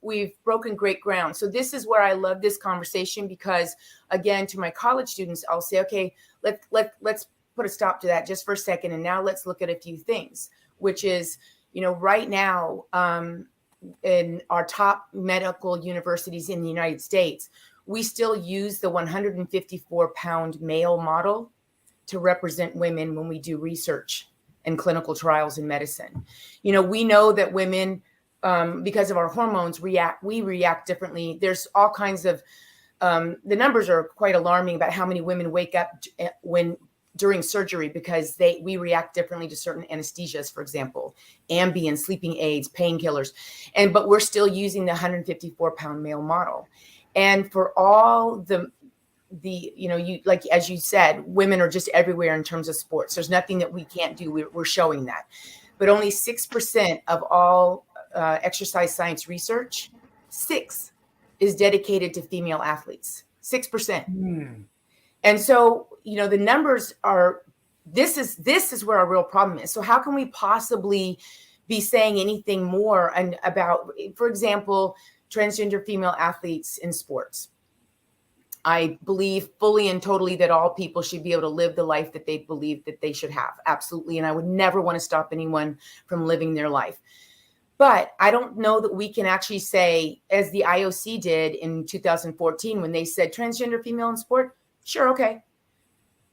We've broken great ground. So this is where I love this conversation, because again, to my college students, I'll say, okay, let's put a stop to that just for a second. And now let's look at a few things, which is, right now in our top medical universities in the United States, we still use the 154-pound male model to represent women when we do research and clinical trials in medicine. We know that women, because of our hormones, we react differently. There's all kinds of, the numbers are quite alarming about how many women wake up during surgery because we react differently to certain anesthesias, for example, Ambien, sleeping aids, painkillers. But we're still using the 154-pound male model. And for all the like, as you said, women are just everywhere in terms of sports. There's nothing that we can't do. We're showing that. But only 6% of all exercise science research, 6 is dedicated to female athletes, 6%. And so, the numbers are, this is where our real problem is. So how can we possibly be saying anything more about, for example, transgender female athletes in sports? I believe fully and totally that all people should be able to live the life that they believe that they should have. Absolutely. And I would never want to stop anyone from living their life. But I don't know that we can actually say, as the IOC did in 2014, when they said transgender female in sport, sure, okay.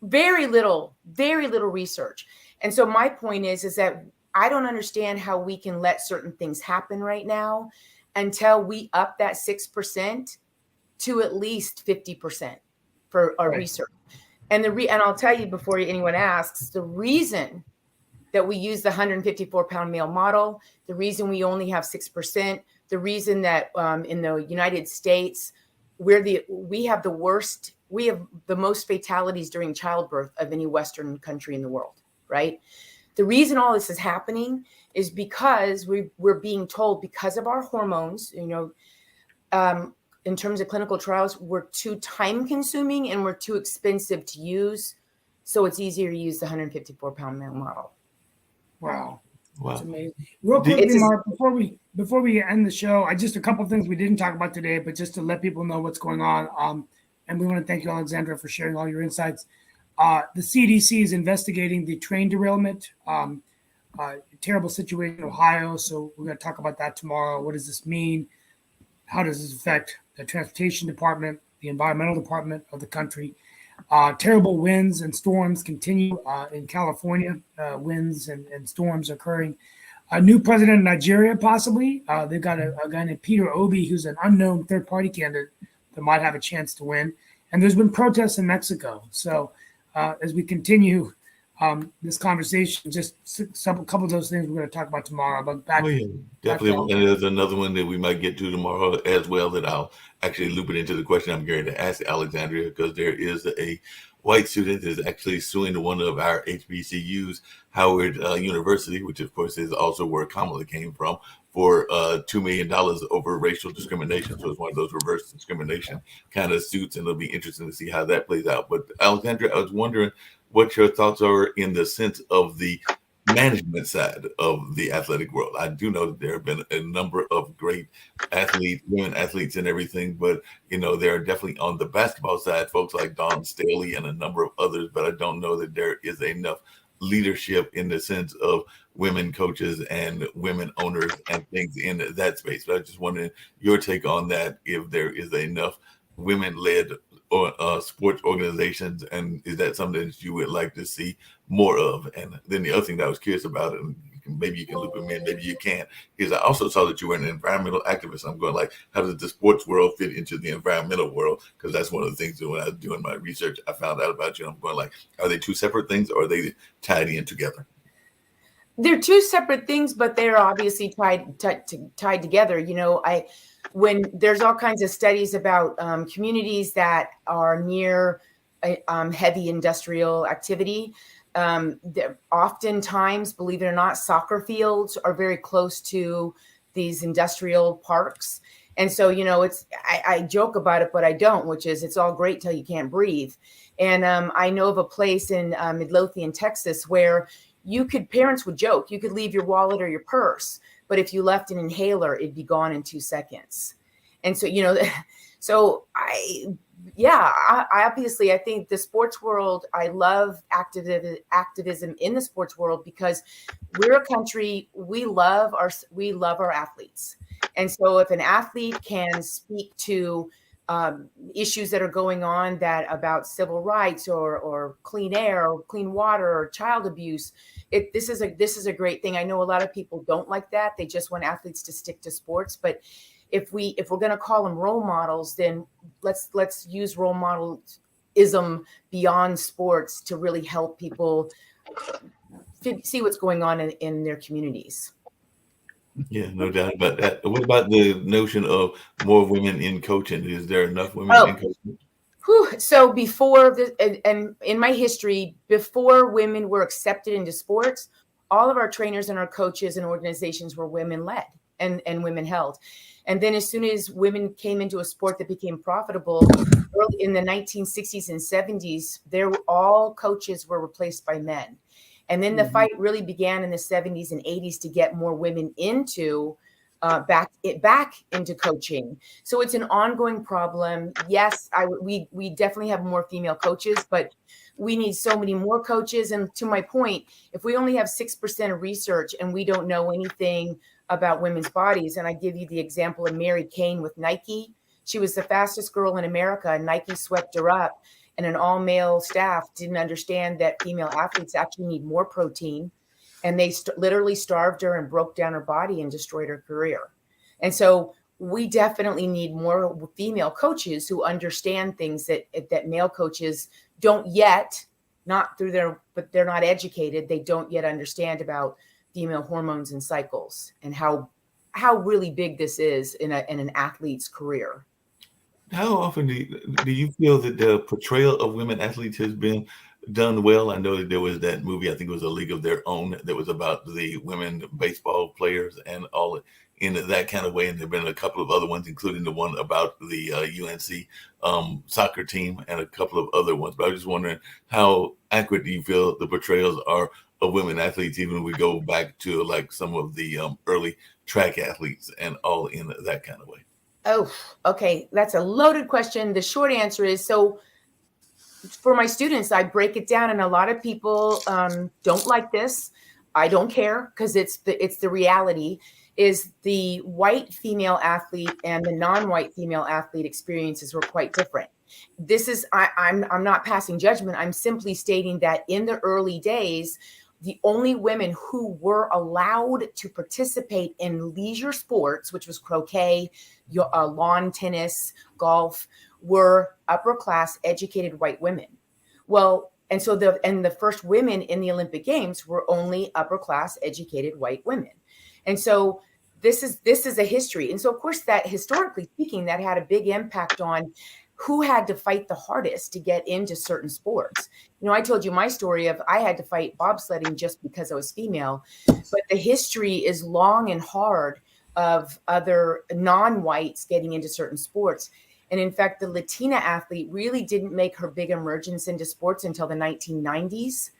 Very little research. And so my point is that I don't understand how we can let certain things happen right now until we up that 6% to at least 50% for our research. And and I'll tell you before anyone asks, the reason that we use the 154-pound male model, the reason we only have 6%, the reason that in the United States, we have the most fatalities during childbirth of any Western country in the world, right? The reason all this is happening is because we're being told, because of our hormones, in terms of clinical trials, were too time consuming and were too expensive to use. So it's easier to use the 154-pound male model. Wow. Wow. It's amazing. Real quickly, Mark, before we end the show, just a couple of things we didn't talk about today, but just to let people know what's going on. And we want to thank you, Alexandra, for sharing all your insights. The CDC is investigating the train derailment, terrible situation in Ohio. So we're going to talk about that tomorrow. What does this mean? How does this affect the transportation department, the environmental department of the country? Terrible winds and storms continue in California. Winds and storms occurring. A new president of Nigeria, possibly. They've got a guy named Peter Obi, who's an unknown third-party candidate that might have a chance to win. And there's been protests in Mexico. So as we continue this conversation, just a couple of those things we're going to talk about tomorrow. But back, definitely. And there's another one that we might get to tomorrow as well that I'll actually loop it into the question I'm going to ask Alexandria, because there is a white student that is actually suing one of our HBCUs, Howard University, which of course is also where Kamala came from, for $2 million over racial discrimination. So it's one of those reverse discrimination kind of suits, and it'll be interesting to see how that plays out. But Alexandria, I was wondering what your thoughts are in the sense of the management side of the athletic world. I do know that there have been a number of great athletes, women athletes and everything, but there are definitely on the basketball side, folks like Dawn Staley and a number of others, but I don't know that there is enough leadership in the sense of women coaches and women owners and things in that space. But I just wondering your take on that, if there is enough women-led sports organizations, and is that something that you would like to see more of? And then the other thing that I was curious about, and maybe you can loop them in, maybe you can't, is I also saw that you were an environmental activist. I'm going like, how does the sports world fit into the environmental world? Because that's one of the things that when I was doing my research, I found out about you. And I'm going like, are they two separate things, or are they tied in together? They're two separate things, but they're obviously tied together. When there's all kinds of studies about communities that are near heavy industrial activity, oftentimes, believe it or not, soccer fields are very close to these industrial parks. And so, I joke about it, but I don't, which is it's all great till you can't breathe. And I know of a place in Midlothian, Texas, where parents would joke, you could leave your wallet or your purse, but if you left an inhaler, it'd be gone in 2 seconds. And so, I obviously, I think the sports world, I love activism in the sports world, because we're a country, we love our athletes. And so if an athlete can speak to issues that are going on about civil rights or clean air or clean water or child abuse, this is a great thing. I know a lot of people don't like that. They just want athletes to stick to sports. But if we're going to call them role models, then let's use role modelism beyond sports to really help people see what's going on in their communities. Yeah, no doubt about that. What about the notion of more women in coaching? Is there enough women in coaching? So before and in my history, before women were accepted into sports, all of our trainers and our coaches and organizations were women led and women held. And then as soon as women came into a sport that became profitable, early in the 1960s and 70s, all coaches were replaced by men. And then the fight really began in the 70s and 80s to get more women into back into coaching. So it's an ongoing problem. Yes, we definitely have more female coaches, but we need so many more coaches. And to my point, if we only have 6% of research and we don't know anything about women's bodies, and I give you the example of Mary Kane with Nike. She was the fastest girl in America, and Nike swept her up. And an all-male staff didn't understand that female athletes actually need more protein. And they literally starved her and broke down her body and destroyed her career. And so we definitely need more female coaches who understand things that male coaches don't yet, but they're not educated. They don't yet understand about female hormones and cycles and how really big this is in an athlete's career. How often do you feel that the portrayal of women athletes has been done well? I know that there was that movie, I think it was A League of Their Own, that was about the women baseball players and all in that kind of way. And there have been a couple of other ones, including the one about the UNC soccer team and a couple of other ones. But I was just wondering, how accurate do you feel the portrayals are of women athletes, even if we go back to like some of the early track athletes and all in that kind of way? Oh, okay. That's a loaded question. The short answer is, so for my students, I break it down, and a lot of people don't like this. I don't care, because it's the reality. Is the white female athlete and the non-white female athlete experiences were quite different. This is I'm not passing judgment. I'm simply stating that in the early days, the only women who were allowed to participate in leisure sports, which was croquet, lawn tennis, golf, were upper class educated white women. Well, and so the first women in the Olympic Games were only upper class educated white women. And so this is a history. And so of course, that historically speaking, that had a big impact on who had to fight the hardest to get into certain sports. You know, I told you my story of I had to fight bobsledding just because I was female, but the history is long and hard of other non-whites getting into certain sports. And in fact, the Latina athlete really didn't make her big emergence into sports until the 1990s.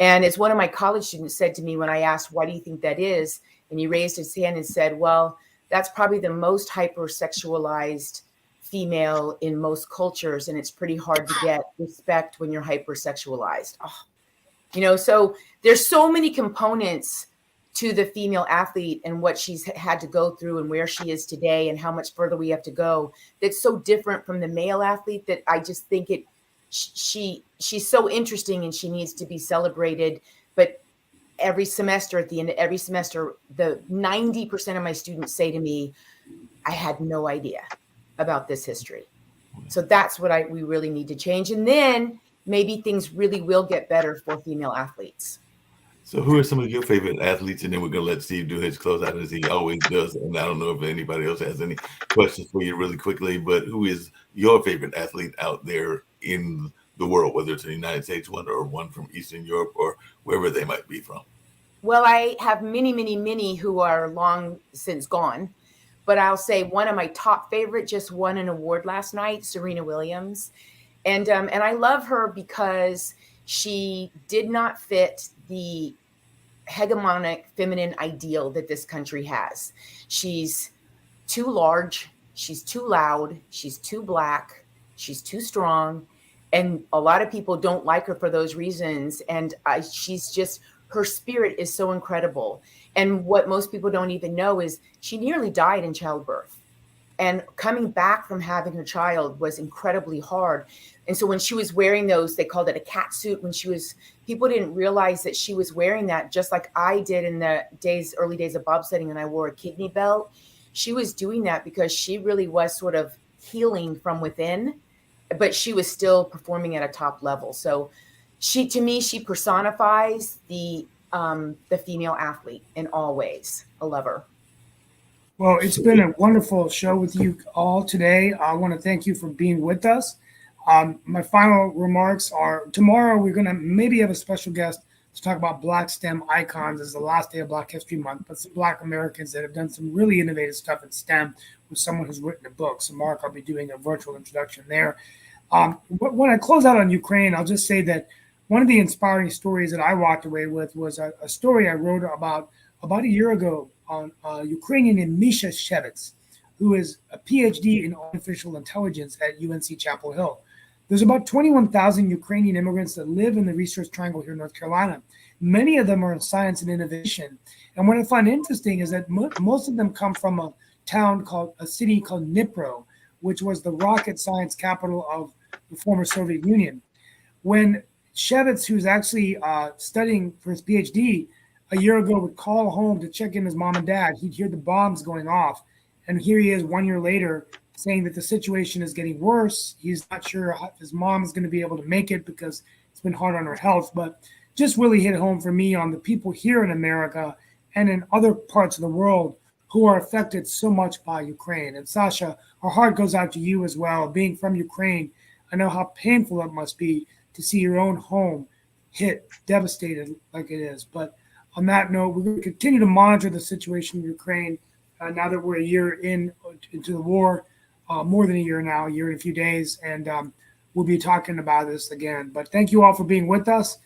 And as one of my college students said to me when I asked, why do you think that is? And he raised his hand and said, well, that's probably the most hypersexualized female in most cultures, and it's pretty hard to get respect when you're hypersexualized. Oh, you know, so there's so many components to the female athlete and what she's had to go through and where she is today and how much further we have to go. That's so different from the male athlete that I just think she's so interesting and she needs to be celebrated. But every semester, at the end of every semester, the 90% of my students say to me, I had no idea about this history. So that's what we really need to change. And then maybe things really will get better for female athletes. So who are some of your favorite athletes? And then we're going to let Steve do his closeout as he always does. And I don't know if anybody else has any questions for you really quickly, but who is your favorite athlete out there in the world, whether it's in the United States one or one from Eastern Europe or wherever they might be from? Well, I have many who are long since gone. But I'll say one of my top favorite just won an award last night, Serena Williams. And I love her because she did not fit the hegemonic feminine ideal that this country has. She's too large, she's too loud, she's too black, she's too strong. And a lot of people don't like her for those reasons. And she's just, her spirit is so incredible. And what most people don't even know is she nearly died in childbirth. And coming back from having her child was incredibly hard. And so when she was wearing those, they called it a cat suit. People didn't realize that she was wearing that, just like I did in the early days of bobsledding, and I wore a kidney belt. She was doing that because she really was sort of healing from within, but she was still performing at a top level. So to me, she personifies the female athlete in all ways. I love her. Well, it's been a wonderful show with you all today. I want to thank you for being with us. My final remarks are tomorrow we're going to maybe have a special guest to talk about Black STEM icons. It's the last day of Black History Month, but some Black Americans that have done some really innovative stuff in STEM with someone who's written a book. So Mark, I'll be doing a virtual introduction there. When I close out on Ukraine, I'll just say that one of the inspiring stories that I walked away with was a story I wrote about a year ago on a Ukrainian named Misha Shevets, who is a PhD in artificial intelligence at UNC Chapel Hill. There's about 21,000 Ukrainian immigrants that live in the Research Triangle here in North Carolina. Many of them are in science and innovation. And what I find interesting is that most of them come from a city called Dnipro, which was the rocket science capital of the former Soviet Union. When Shevets, who's actually studying for his PhD, a year ago would call home to check in his mom and dad, he'd hear the bombs going off. And here he is 1 year later saying that the situation is getting worse. He's not sure if his mom is going to be able to make it because it's been hard on her health. But just really hit home for me on the people here in America and in other parts of the world who are affected so much by Ukraine. And Sasha, our heart goes out to you as well. Being from Ukraine, I know how painful it must be to see your own home hit, devastated like it is. But on that note, we're going to continue to monitor the situation in Ukraine. now that we're a year into the war, more than a year now, a year and a few days, and we'll be talking about this again. But thank you all for being with us,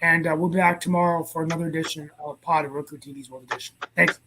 and we'll be back tomorrow for another edition of Pod and Roku TV's World Edition. Thanks.